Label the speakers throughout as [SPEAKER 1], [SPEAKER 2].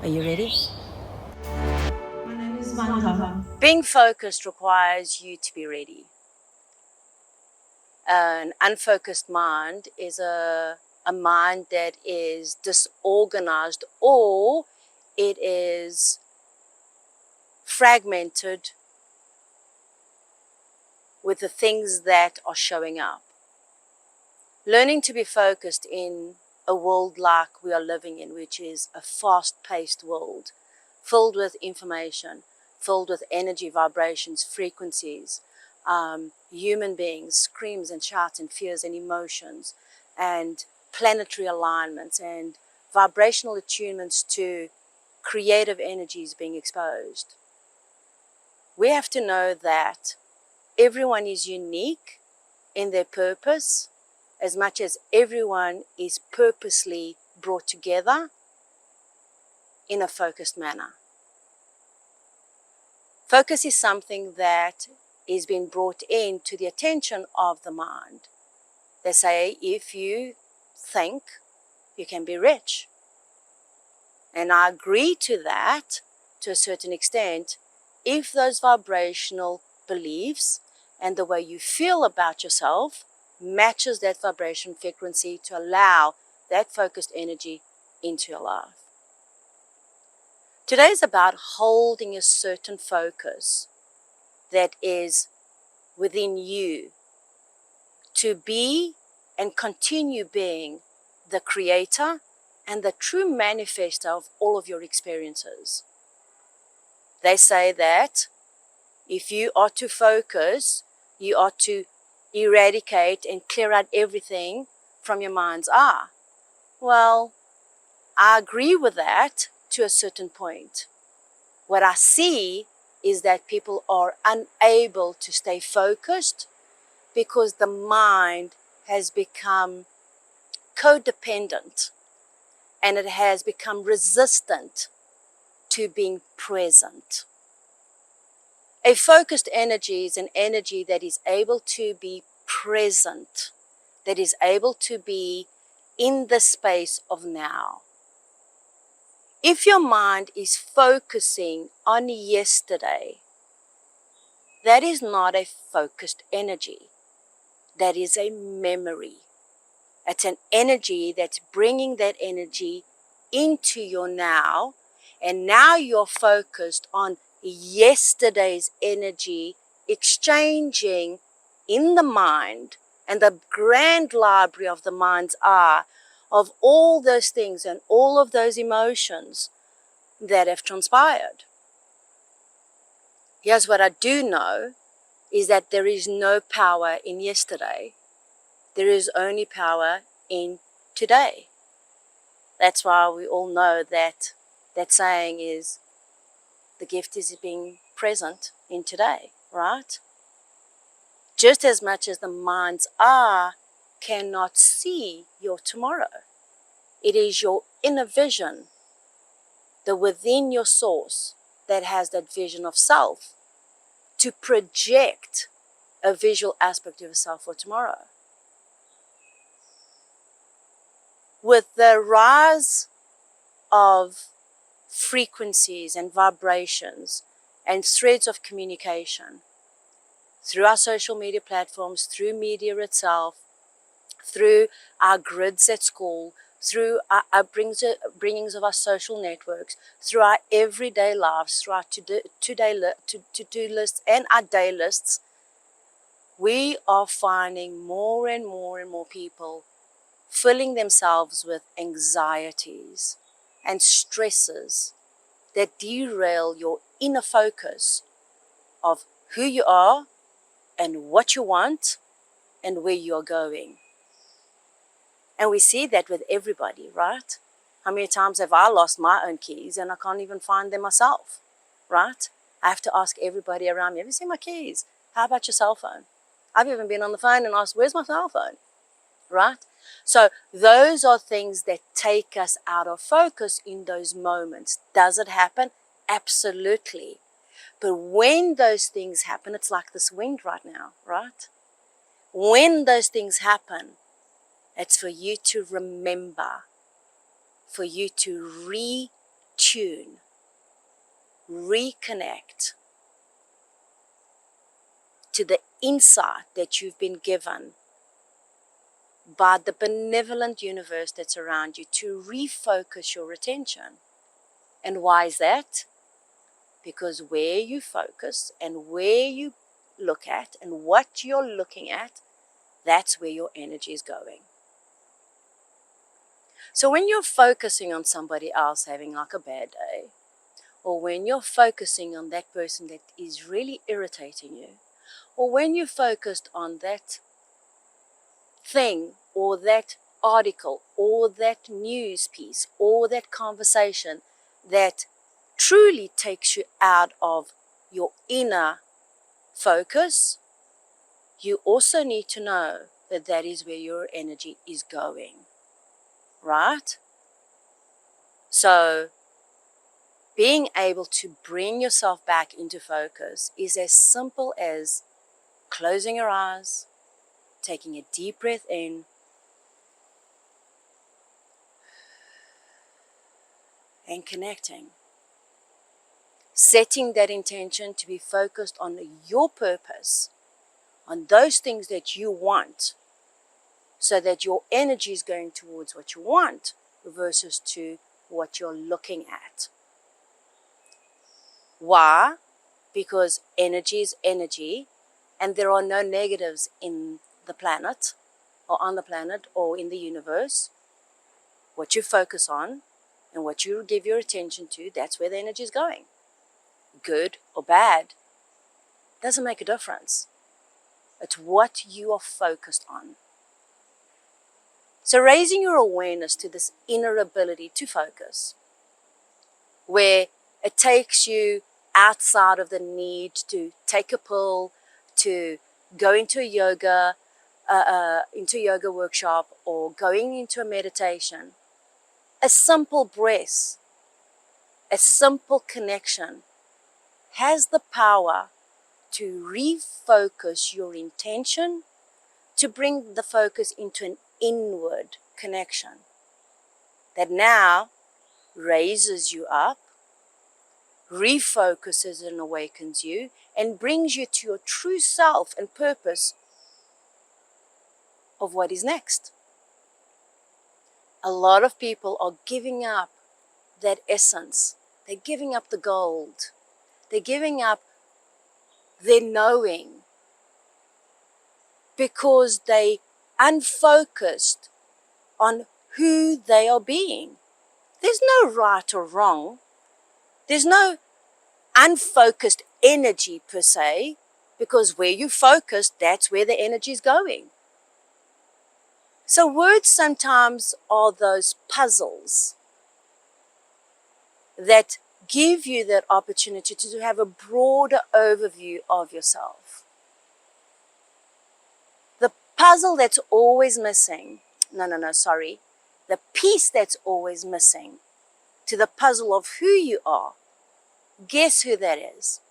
[SPEAKER 1] Are you ready?
[SPEAKER 2] My name is Vanda.
[SPEAKER 1] Being focused requires you to be ready. An unfocused mind is a mind that is disorganized, or it is fragmented with the things that are showing up. Learning to be focused in a world like we are living in, which is a fast-paced world, filled with information, filled with energy, vibrations, frequencies, human beings, screams and shouts and fears and emotions, and planetary alignments and vibrational attunements to creative energies being exposed. We have to know that everyone is unique in their purpose, as much as everyone is purposely brought together in a focused manner. Focus is something that is being brought in to the attention of the mind. They say if you think, you can be rich. And I agree to that to a certain extent if those vibrational beliefs and the way you feel about yourself matches that vibration frequency to allow that focused energy into your life. Today is about holding a certain focus that is within you to be and continue being the creator and the true manifester of all of your experiences. They say that if you are to focus, you are to eradicate and clear out everything from your mind's eye. Well, I agree with that to a certain point. What I see is that people are unable to stay focused because the mind has become codependent and it has become resistant to being present. A focused energy is an energy that is able to be present, that is able to be in the space of now. If your mind is focusing on yesterday, that is not a focused energy. That is a memory. It's an energy that's bringing that energy into your now, and now you're focused on yesterday's energy exchanging in the mind and the grand library of the mind's eye of all those things and all of those emotions that have transpired. Here's what I do know is that there is no power in yesterday. There is only power in today. That's why we all know that saying is the gift is being present in today, right? Just as much as the mind's eye cannot see your tomorrow. It is your inner vision, the within your source, that has that vision of self to project a visual aspect of yourself for tomorrow. With the rise of frequencies and vibrations and threads of communication through our social media platforms, through media itself, through our grids at school, through our upbringings of our social networks, through our everyday lives, through our to-do lists and our day lists, we are finding more and more and more people filling themselves with anxieties and stresses that derail your inner focus of who you are and what you want and where you're going. And we see that with everybody, right? How many times have I lost my own keys and I can't even find them myself, right? I have to ask everybody around me, have you seen my keys? How about your cell phone? I've even been on the phone and asked, where's my cell phone, right? So those are things that take us out of focus in those moments. Does it happen? Absolutely. But when those things happen, it's like this wind right now, right? When those things happen, it's for you to remember, for you to tune, reconnect to the insight that you've been given by the benevolent universe that's around you to refocus your attention. And why is that? Because where you focus and where you look at and what you're looking at, that's where your energy is going. So when you're focusing on somebody else having like a bad day, or when you're focusing on that person that is really irritating you, or when you're focused on that thing or that article or that news piece or that conversation that truly takes you out of your inner focus, you also need to know that that is where your energy is going, right? So being able to bring yourself back into focus is as simple as closing your eyes, taking a deep breath in, and connecting. Setting that intention to be focused on your purpose, on those things that you want, so that your energy is going towards what you want versus to what you're looking at. Why? Because energy is energy, and there are no negatives in the planet, or on the planet, or in the universe. What you focus on and what you give your attention to, that's where the energy is going. Good or bad, doesn't make a difference. It's what you are focused on. So raising your awareness to this inner ability to focus, where it takes you outside of the need to take a pill, to go into a yoga workshop, or going into a meditation. A simple breath, a simple connection has the power to refocus your intention, to bring the focus into an inward connection that now raises you up, refocuses and awakens you, and brings you to your true self and purpose of what is next. A lot of people are giving up that essence. They're giving up the gold. They're giving up their knowing because they unfocused on who they are being. There's no right or wrong. There's no unfocused energy per se, because where you focus, that's where the energy is going. So words sometimes are those puzzles that give you that opportunity to have a broader overview of yourself. The puzzle that's always missing, the piece that's always missing to the puzzle of who you are, guess who that is?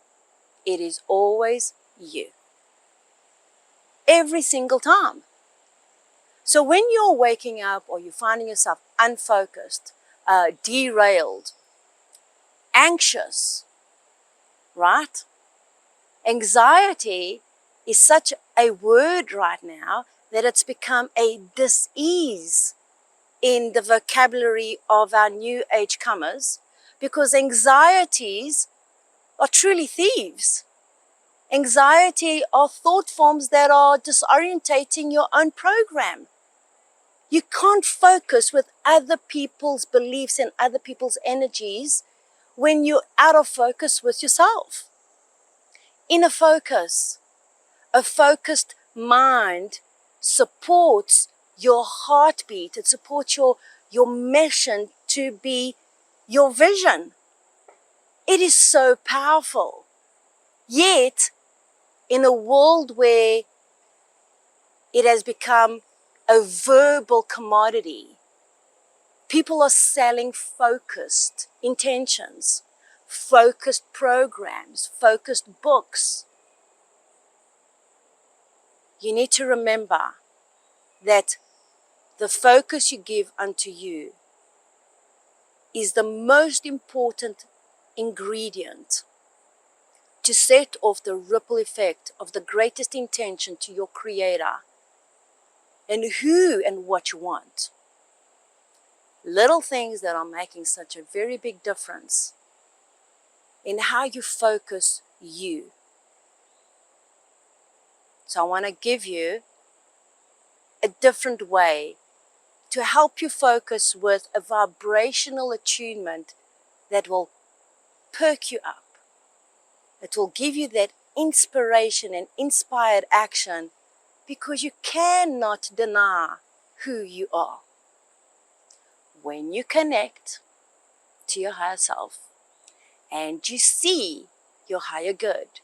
[SPEAKER 1] It is always you. Every single time. So when you're waking up or you're finding yourself unfocused, derailed, anxious, right? Anxiety is such a word right now that it's become a dis-ease in the vocabulary of our new age comers, because anxieties are truly thieves. Anxiety are thought forms that are disorientating your own program. You can't focus with other people's beliefs and other people's energies when you're out of focus with yourself. Inner focus, a focused mind supports your heartbeat. It supports your mission to be your vision. It is so powerful. Yet, in a world where it has become a verbal commodity, people are selling focused intentions, focused programs, focused books. You need to remember that the focus you give unto you is the most important ingredient to set off the ripple effect of the greatest intention to your Creator and who and what you want. Little things that are making such a very big difference in how you focus you. So I want to give you a different way to help you focus with a vibrational attunement that will perk you up. It will give you that inspiration and inspired action because you cannot deny who you are. When you connect to your higher self and you see your higher good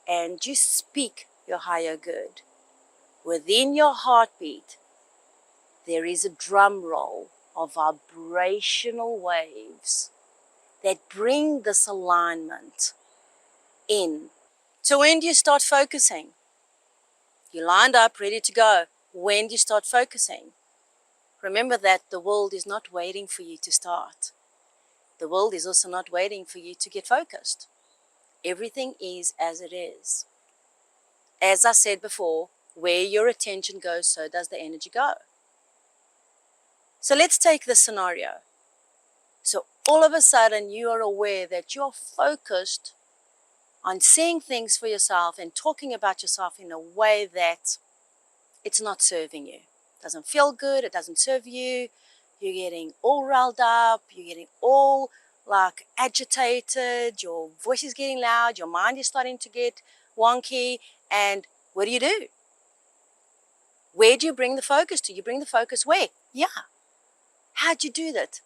[SPEAKER 1] and you speak your higher good, within your heartbeat there is a drum roll of vibrational waves that bring this alignment in. So when do you start focusing? You're lined up, ready to go. When do you start focusing? Remember that the world is not waiting for you to start. The world is also not waiting for you to get focused. Everything is as it is. As I said before, where your attention goes, so does the energy go. So let's take this scenario. So all of a sudden you are aware that you're focused on seeing things for yourself and talking about yourself in a way that it's not serving you. It doesn't feel good, it doesn't serve you. You're getting all riled up, you're getting all like agitated, your voice is getting loud, your mind is starting to get wonky, and what do? Where do you bring the focus to? You bring the focus where? Yeah. How'd you do that?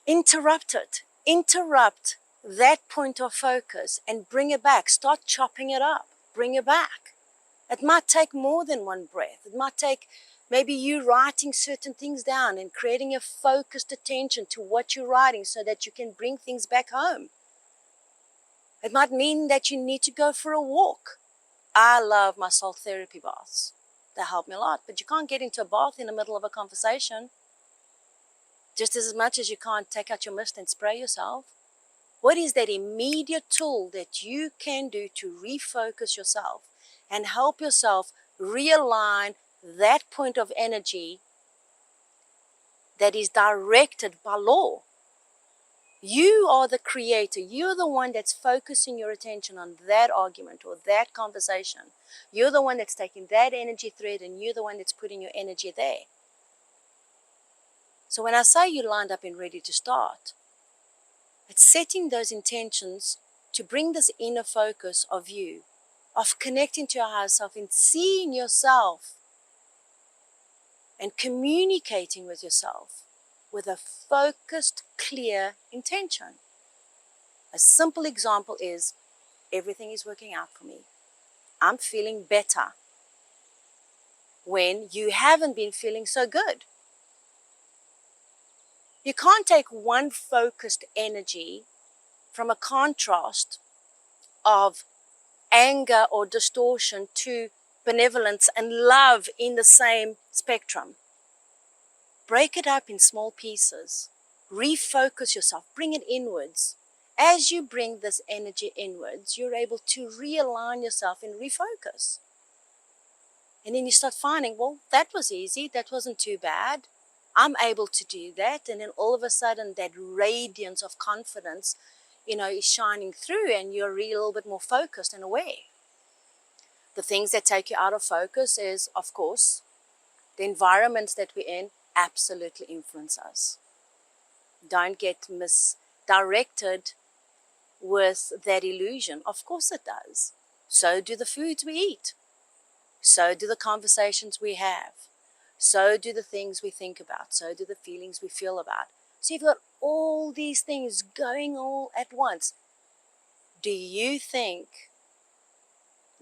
[SPEAKER 1] Interrupt it. Interrupt that point of focus and bring it back. Start chopping it up. Bring it back. It might take more than one breath. It might take maybe you writing certain things down and creating a focused attention to what you're writing so that you can bring things back home. It might mean that you need to go for a walk. I love my salt therapy baths. They help me a lot, but you can't get into a bath in the middle of a conversation. Just as much as you can't take out your mist and spray yourself. What is that immediate tool that you can do to refocus yourself and help yourself realign that point of energy that is directed by law? You are the creator. You're the one that's focusing your attention on that argument or that conversation. You're the one that's taking that energy thread and you're the one that's putting your energy there. So when I say you're lined up and ready to start, it's setting those intentions to bring this inner focus of you, of connecting to your higher self and seeing yourself and communicating with yourself with a focused, clear intention. A simple example is, everything is working out for me. I'm feeling better when you haven't been feeling so good. You can't take one focused energy from a contrast of anger or distortion to benevolence and love in the same spectrum. Break it up in small pieces. Refocus yourself. Bring it inwards. As you bring this energy inwards, you're able to realign yourself and refocus. And then you start finding, well, that was easy. That wasn't too bad. I'm able to do that. And then all of a sudden that radiance of confidence, is shining through and you're really a little bit more focused and aware. The things that take you out of focus is, of course, the environments that we're in absolutely influence us. Don't get misdirected with that illusion. Of course it does. So do the foods we eat. So do the conversations we have. So do the things we think about. So do the feelings we feel about. So you've got all these things going all at once. Do you think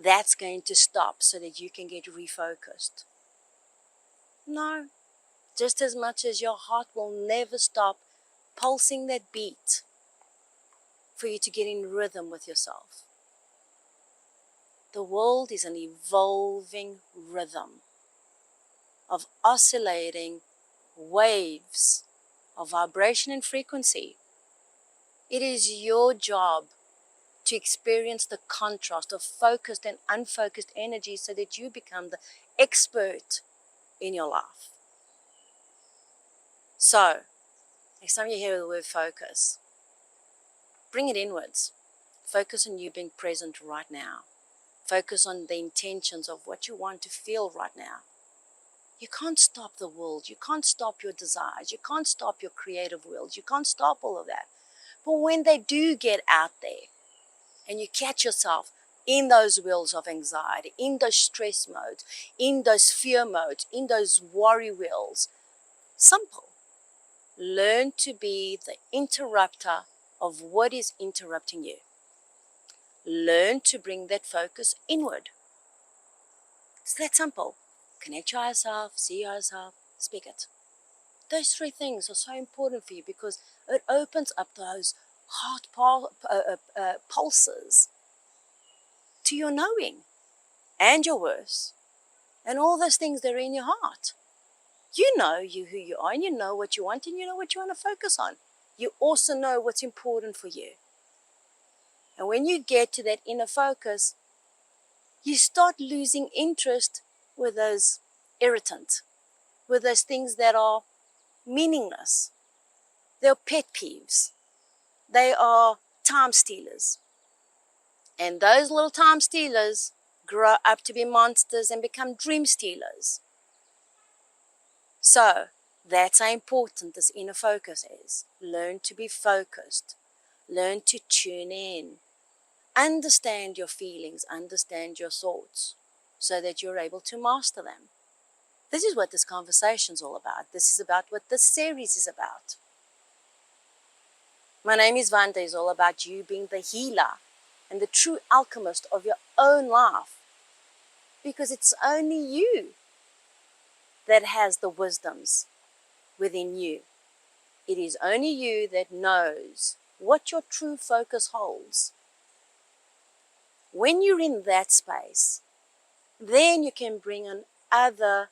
[SPEAKER 1] that's going to stop so that you can get refocused? No. Just as much as your heart will never stop pulsing that beat for you to get in rhythm with yourself. The world is an evolving rhythm of oscillating waves of vibration and frequency. It is your job to experience the contrast of focused and unfocused energy so that you become the expert in your life. So, next time you hear the word focus, bring it inwards. Focus on you being present right now. Focus on the intentions of what you want to feel right now. You can't stop the world. You can't stop your desires. You can't stop your creative wills. You can't stop all of that. But when they do get out there and you catch yourself in those wheels of anxiety, in those stress modes, in those fear modes, in those worry wheels, simple. Learn to be the interrupter of what is interrupting you. Learn to bring that focus inward. It's that simple. Connect yourself, see yourself, speak it. Those three things are so important for you because it opens up those heart pulses to your knowing and your worth and all those things that are in your heart. You know who you are, and you know what you want, and you know what you want to focus on. You also know what's important for you. And when you get to that inner focus, you start losing interest with those irritants, with those things that are meaningless. They're pet peeves. They are time stealers. And those little time stealers grow up to be monsters and become dream stealers. So, that's how important this inner focus is. Learn to be focused. Learn to tune in. Understand your feelings, understand your thoughts, so that you're able to master them. This is what this conversation is all about. This is about what this series is about. My name is Vanda. It's all about you being the healer and the true alchemist of your own life. Because it's only you that has the wisdoms within you. It is only you that knows what your true focus holds. When you're in that space, then you can bring in other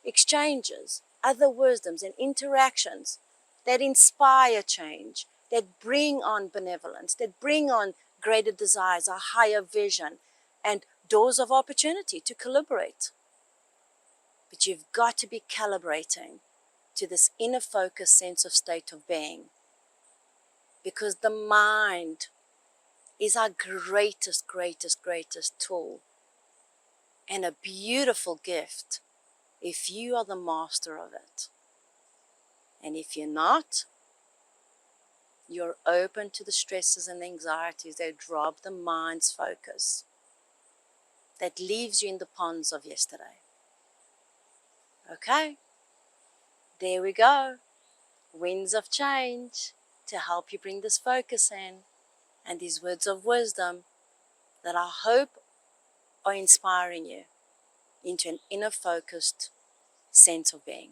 [SPEAKER 1] exchanges, other wisdoms and interactions that inspire change, that bring on benevolence, that bring on greater desires, a higher vision, and doors of opportunity to collaborate. But you've got to be calibrating to this inner focus sense of state of being, because the mind is our greatest tool and a beautiful gift if you are the master of it. And if you're not, you're open to the stresses and anxieties that rob the mind's focus, that leaves you in the ponds of yesterday. Okay, there we go. Winds of change to help you bring this focus in, and these words of wisdom that I hope are inspiring you into an inner focused sense of being.